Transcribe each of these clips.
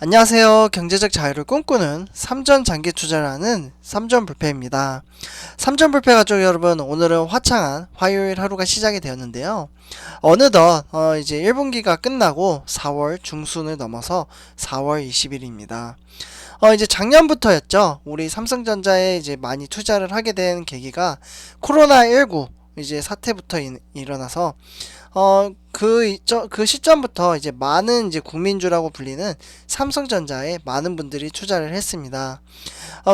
안녕하세요. 경제적 자유를 꿈꾸는 삼전 장기 투자를 하는 삼전불패입니다. 삼전불패 가족 여러분, 오늘은 화창한 화요일 하루가 시작이 되었는데요. 어느덧 이제 1분기가 끝나고 4월 중순을 넘어서 4월 20일입니다. 이제 작년부터였죠. 우리 삼성전자에 이제 많이 투자를 하게 된 계기가 코로나19 이제 사태부터 일어나서 그 시점부터 이제 많은 이제 국민주라고 불리는 삼성전자에 많은 분들이 투자를 했습니다.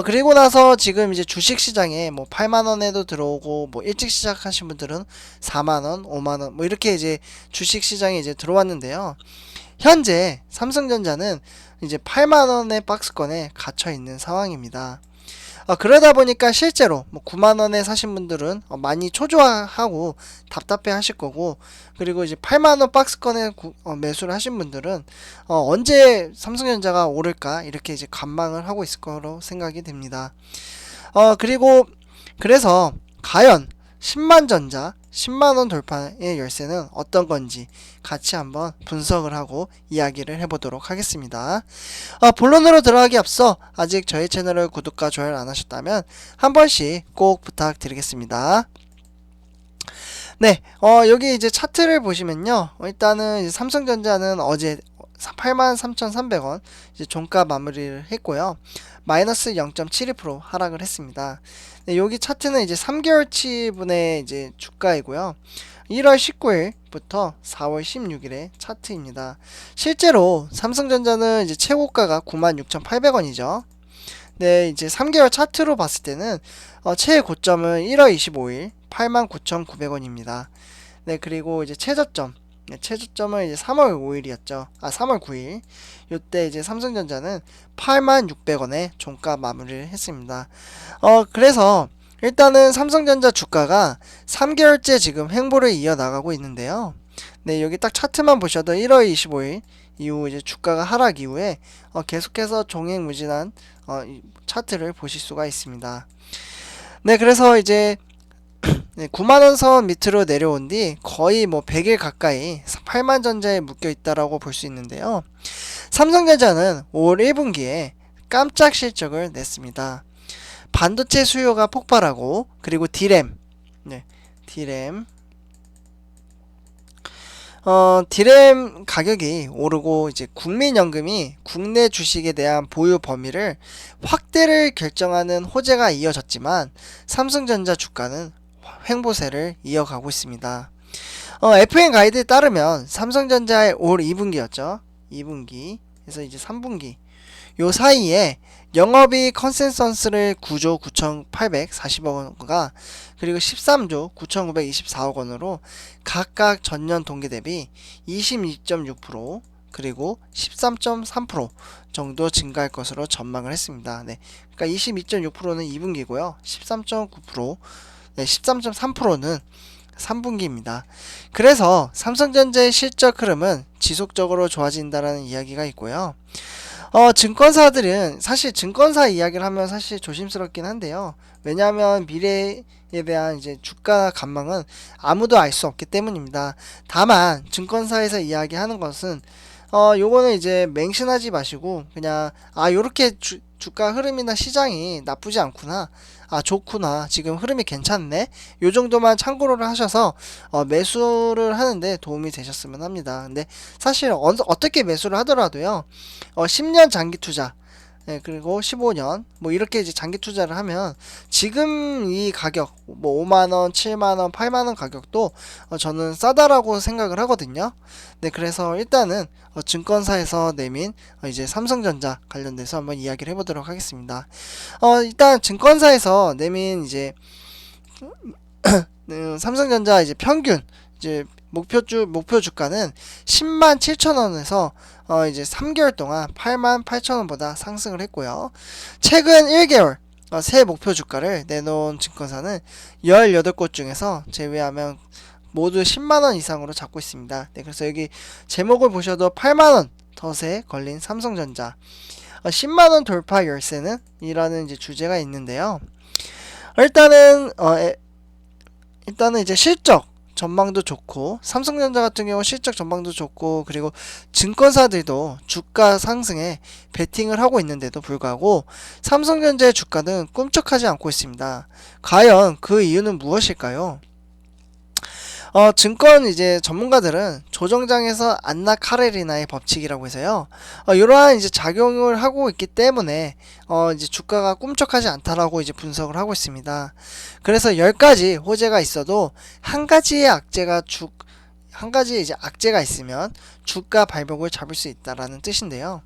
그리고 나서 지금 이제 주식시장에 뭐 8만원에도 들어오고, 뭐 일찍 시작하신 분들은 4만원, 5만원, 뭐 이렇게 이제 주식시장에 이제 들어왔는데요. 현재 삼성전자는 이제 8만원의 박스권에 갇혀 있는 상황입니다. 그러다 보니까 실제로 뭐 9만원에 사신 분들은 많이 초조하고 답답해 하실 거고, 그리고 이제 8만원 박스권에 매수를 하신 분들은 언제 삼성전자가 오를까 이렇게 이제 관망을 하고 있을 거로 생각이 됩니다. 그리고 그래서 과연 10만전자 10만원 돌파의 열쇠는 어떤 건지 같이 한번 분석을 하고 이야기를 해보도록 하겠습니다. 본론으로 들어가기 앞서 아직 저희 채널을 구독과 좋아요를 안 하셨다면 한 번씩 꼭 부탁드리겠습니다. 네, 여기 이제 차트를 보시면요. 일단은 이제 삼성전자는 어제 83,300원 이제 종가 마무리를 했고요. 마이너스 0.72% 하락을 했습니다. 네, 여기 차트는 이제 3개월치분의 이제 주가이고요. 1월 19일부터 4월 16일의 차트입니다. 실제로 삼성전자는 이제 최고가가 96,800원이죠. 네, 이제 3개월 차트로 봤을 때는 최고점은 1월 25일 89,900원입니다. 네, 그리고 이제 최저점. 네, 최저점은 이제 3월 5일이었죠. 3월 9일. 요때 이제 삼성전자는 86,600원에 종가 마무리를 했습니다. 그래서 일단은 삼성전자 주가가 3개월째 지금 횡보를 이어나가고 있는데요. 네, 여기 딱 차트만 보셔도 1월 25일 이후 이제 주가가 하락 이후에 계속해서 종횡무진한 차트를 보실 수가 있습니다. 네, 그래서 이제 네, 9만원 선 밑으로 내려온 뒤 거의 뭐 100일 가까이 8만전자에 묶여 있다라고 볼 수 있는데요. 삼성전자는 올 1분기에 깜짝 실적을 냈습니다. 반도체 수요가 폭발하고, 그리고 디램, 네, 디램 가격이 오르고, 이제 국민연금이 국내 주식에 대한 보유 범위를 확대를 결정하는 호재가 이어졌지만 삼성전자 주가는 횡보세를 이어가고 있습니다. FN 가이드에 따르면 삼성전자의 올 2분기였죠. 2분기. 그래서 이제 3분기. 요 사이에 영업이익 컨센서스를 9조 9,840억 원과 그리고 13조 9,924억 원으로 각각 전년 동기 대비 22.6% 그리고 13.3% 정도 증가할 것으로 전망을 했습니다. 네. 그러니까 22.6%는 2분기고요. 13.9%, 네, 13.3%는 3분기입니다. 그래서 삼성전자의 실적 흐름은 지속적으로 좋아진다라는 이야기가 있고요. 증권사들은 사실 증권사 이야기를 하면 사실 조심스럽긴 한데요. 왜냐하면 미래에 대한 이제 주가 전망은 아무도 알 수 없기 때문입니다. 다만 증권사에서 이야기하는 것은 요거는 이제 맹신하지 마시고 그냥 요렇게 주가 흐름이나 시장이 나쁘지 않구나, 좋구나, 지금 흐름이 괜찮네, 요 정도만 참고를 하셔서 매수를 하는데 도움이 되셨으면 합니다. 근데 사실 어떻게 매수를 하더라도요, 10년 장기 투자, 네, 그리고 15년 뭐 이렇게 이제 장기 투자를 하면 지금 이 가격 뭐 5만원, 7만원, 8만원 가격도 저는 싸다라고 생각을 하거든요. 네, 그래서 일단은 증권사에서 내민 이제 삼성전자 관련돼서 한번 이야기를 해보도록 하겠습니다. 일단 증권사에서 내민 이제 삼성전자 이제 평균 이제 목표 주가는 10만 7천원에서 이제 3개월 동안 8만 8천원보다 상승을 했고요. 최근 1개월 새 목표 주가를 내놓은 증권사는 18곳 중에서 제외하면 모두 10만원 이상으로 잡고 있습니다. 네, 그래서 여기 제목을 보셔도 8만원 덫에 걸린 삼성전자 10만원 돌파 열쇠는 이라는 이제 주제가 있는데요. 일단은 이제 실적 전망도 좋고, 삼성전자 같은 경우 실적 전망도 좋고, 그리고 증권사들도 주가 상승에 베팅을 하고 있는데도 불구하고 삼성전자의 주가는 꿈쩍하지 않고 있습니다. 과연 그 이유는 무엇일까요? 증권 이제 전문가들은 조정장에서 안나 카레리나의 법칙이라고 해서요. 이러한 이제 작용을 하고 있기 때문에 이제 주가가 꿈쩍하지 않다라고 이제 분석을 하고 있습니다. 그래서 10가지 호재가 있어도 한 가지 이제 악재가 있으면 주가 발목을 잡을 수 있다라는 뜻인데요.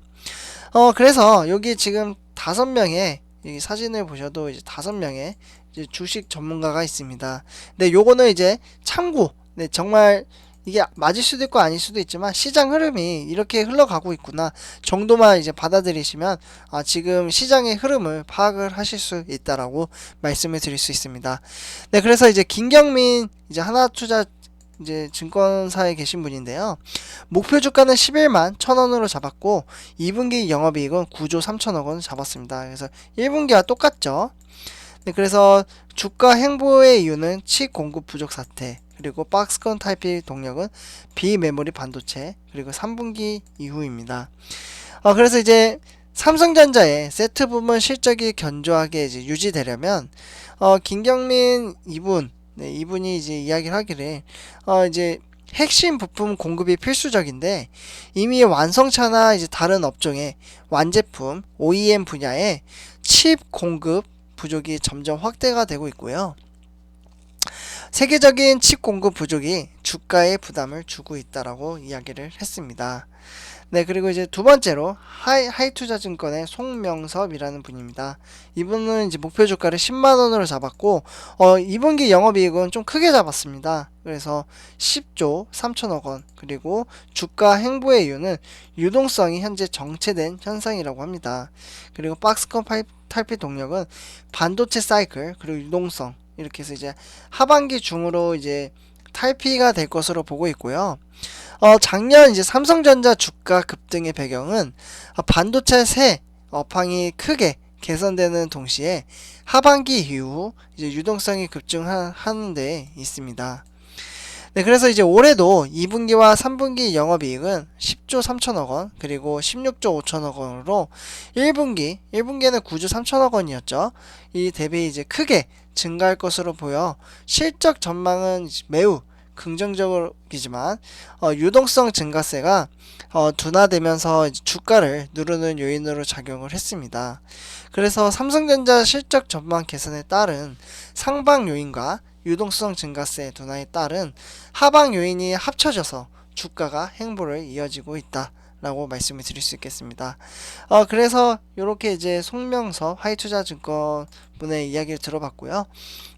그래서 여기 지금 5명의 이 사진을 보셔도 이제 5명의 이제 주식 전문가가 있습니다. 근데 요거는 이제 참고, 네, 정말 이게 맞을 수도 있고 아닐 수도 있지만 시장 흐름이 이렇게 흘러가고 있구나 정도만 이제 받아들이시면 지금 시장의 흐름을 파악을 하실 수 있다라고 말씀을 드릴 수 있습니다. 네, 그래서 이제 김경민 이제 하나투자 이제 증권사에 계신 분인데요. 목표 주가는 11만 1,000원으로 잡았고 2분기 영업이익은 9조 3천억 원 잡았습니다. 그래서 1분기와 똑같죠. 네, 그래서 주가 행보의 이유는 칩 공급 부족 사태, 그리고 박스콘 타입의 동력은 비메모리 반도체, 그리고 3분기 이후입니다. 그래서 이제 삼성전자의 세트 부문 실적이 견조하게 이제 유지되려면 김경민 네, 이분이 이제 이야기를 하기를 이제 핵심 부품 공급이 필수적인데 이미 완성차나 이제 다른 업종의 완제품 OEM 분야에 칩 공급 부족이 점점 확대가 되고 있고요. 세계적인 칩 공급 부족이 주가에 부담을 주고 있다라고 이야기를 했습니다. 네, 그리고 이제 두 번째로 하이투자증권의 송명섭이라는 분입니다. 이분은 이제 목표 주가를 10만 원으로 잡았고 2분기 영업이익은 좀 크게 잡았습니다. 그래서 10조 3천억 원. 그리고 주가 행보의 이유는 유동성이 현재 정체된 현상이라고 합니다. 그리고 박스콘 탈피 동력은 반도체 사이클 그리고 유동성, 이렇게 해서 이제 하반기 중으로 이제 탈피가 될 것으로 보고 있고요. 작년 이제 삼성전자 주가 급등의 배경은 반도체 새 업황이 크게 개선되는 동시에 하반기 이후 이제 유동성이 급증하는 데 있습니다. 네, 그래서 이제 올해도 2분기와 3분기 영업이익은 10조 3천억 원, 그리고 16조 5천억 원으로 1분기에는 9조 3천억 원이었죠. 이 대비 이제 크게 증가할 것으로 보여 실적 전망은 매우 긍정적이지만 유동성 증가세가 둔화되면서 주가를 누르는 요인으로 작용을 했습니다. 그래서 삼성전자 실적 전망 개선에 따른 상방 요인과 유동성 증가세 둔화에 따른 하방 요인이 합쳐져서 주가가 행보를 이어지고 있다 라고 말씀을 드릴 수 있겠습니다. 그래서 이렇게 이제 송명섭 하이투자증권 분의 이야기를 들어봤고요.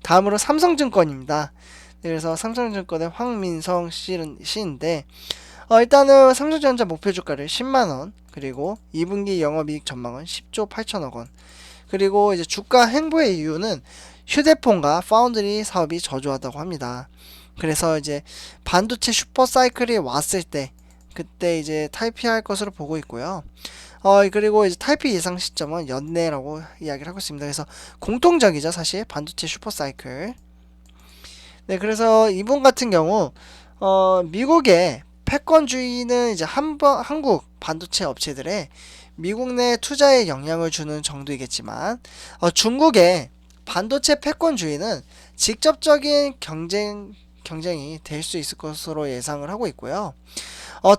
다음으로 삼성증권입니다. 네, 그래서 삼성증권의 황민성 씨인데 일단은 삼성전자 목표 주가를 10만원, 그리고 2분기 영업이익 전망은 10조 8천억원, 그리고 이제 주가 행보의 이유는 휴대폰과 파운드리 사업이 저조하다고 합니다. 그래서 이제 반도체 슈퍼 사이클이 왔을 때 그때 이제 탈피할 것으로 보고 있고요. 그리고 이제 탈피 예상 시점은 연내라고 이야기를 하고 있습니다. 그래서 공통적이죠, 사실 반도체 슈퍼 사이클. 네, 그래서 이분 같은 경우 미국의 패권주의는 이제 한국 반도체 업체들의 미국 내 투자에 영향을 주는 정도이겠지만 중국의 반도체 패권주의는 직접적인 경쟁이 될 수 있을 것으로 예상을 하고 있고요.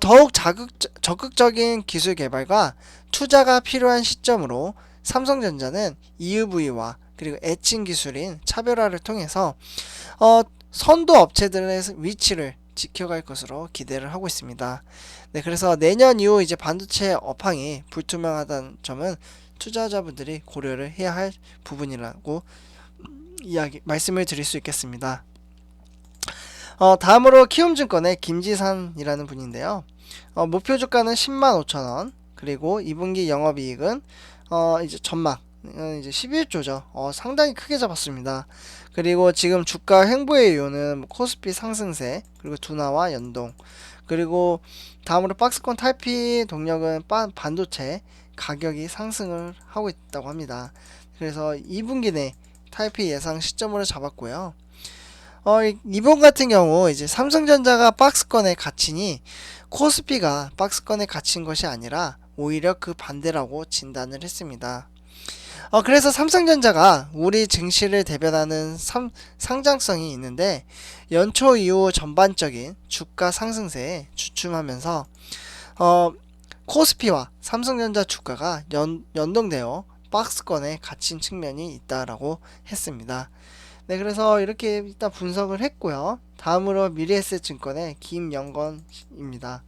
더욱 적극적인 기술 개발과 투자가 필요한 시점으로 삼성전자는 EUV와 그리고 애칭 기술인 차별화를 통해서 선도 업체들의 위치를 지켜갈 것으로 기대를 하고 있습니다. 네, 그래서 내년 이후 이제 반도체 업황이 불투명하다는 점은 투자자분들이 고려를 해야 할 부분이라고 말씀을 드릴 수 있겠습니다. 다음으로 키움증권의 김지산이라는 분인데요. 목표 주가는 10만 5천원, 그리고 2분기 영업이익은 이제 전망 이제 11조죠. 상당히 크게 잡았습니다. 그리고 지금 주가 행보의 이유는 코스피 상승세, 그리고 둔화와 연동, 그리고 다음으로 박스권 탈피 동력은 반도체 가격이 상승을 하고 있다고 합니다. 그래서 2분기 내 탈피 예상 시점으로 잡았고요. 이번 같은 경우 이제 삼성전자가 박스권에 갇히니 코스피가 박스권에 갇힌 것이 아니라 오히려 그 반대라고 진단을 했습니다. 그래서 삼성전자가 우리 증시를 대변하는 상장성이 있는데 연초 이후 전반적인 주가 상승세에 주춤하면서 코스피와 삼성전자 주가가 연동되어 박스권에 갇힌 측면이 있다라고 했습니다. 네, 그래서 이렇게 일단 분석을 했고요. 다음으로 미래에셋증권의 김영건입니다.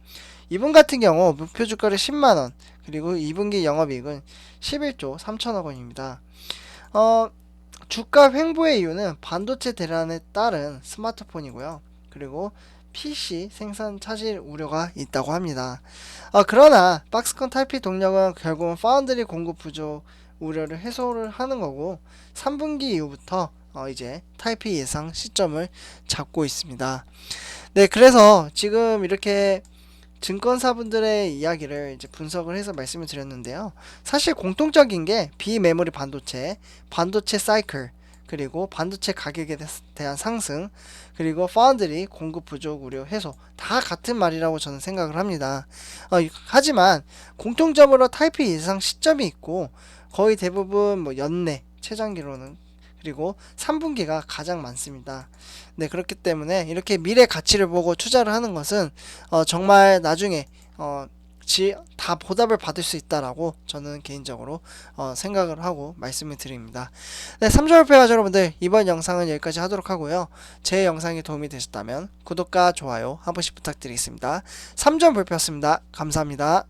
이분 같은 경우 목표 주가를 10만원, 그리고 2분기 영업이익은 11조 3천억 원입니다. 주가 횡보의 이유는 반도체 대란에 따른 스마트폰이고요. 그리고 PC 생산 차질 우려가 있다고 합니다. 그러나 박스권 탈피 동력은 결국은 파운드리 공급 부족 우려를 해소를 하는 거고 3분기 이후부터 이제 탈피 예상 시점을 잡고 있습니다. 네, 그래서 지금 이렇게 증권사분들의 이야기를 이제 분석을 해서 말씀을 드렸는데요. 사실 공통적인 게 비메모리 반도체, 반도체 사이클, 그리고 반도체 가격에 대한 상승, 그리고 파운드리 공급 부족 우려 해소 다 같은 말이라고 저는 생각을 합니다. 하지만 공통적으로 타이피 예상 시점이 있고 거의 대부분 뭐 연내 최장기로는 그리고 3분기가 가장 많습니다. 네, 그렇기 때문에 이렇게 미래 가치를 보고 투자를 하는 것은 정말 나중에 다 보답을 받을 수 있다라고 저는 개인적으로 생각을 하고 말씀을 드립니다. 네, 3조 발표 여러분들 이번 영상은 여기까지 하도록 하고요. 제 영상이 도움이 되셨다면 구독과 좋아요 한 번씩 부탁드리겠습니다. 3조 발표였습니다. 감사합니다.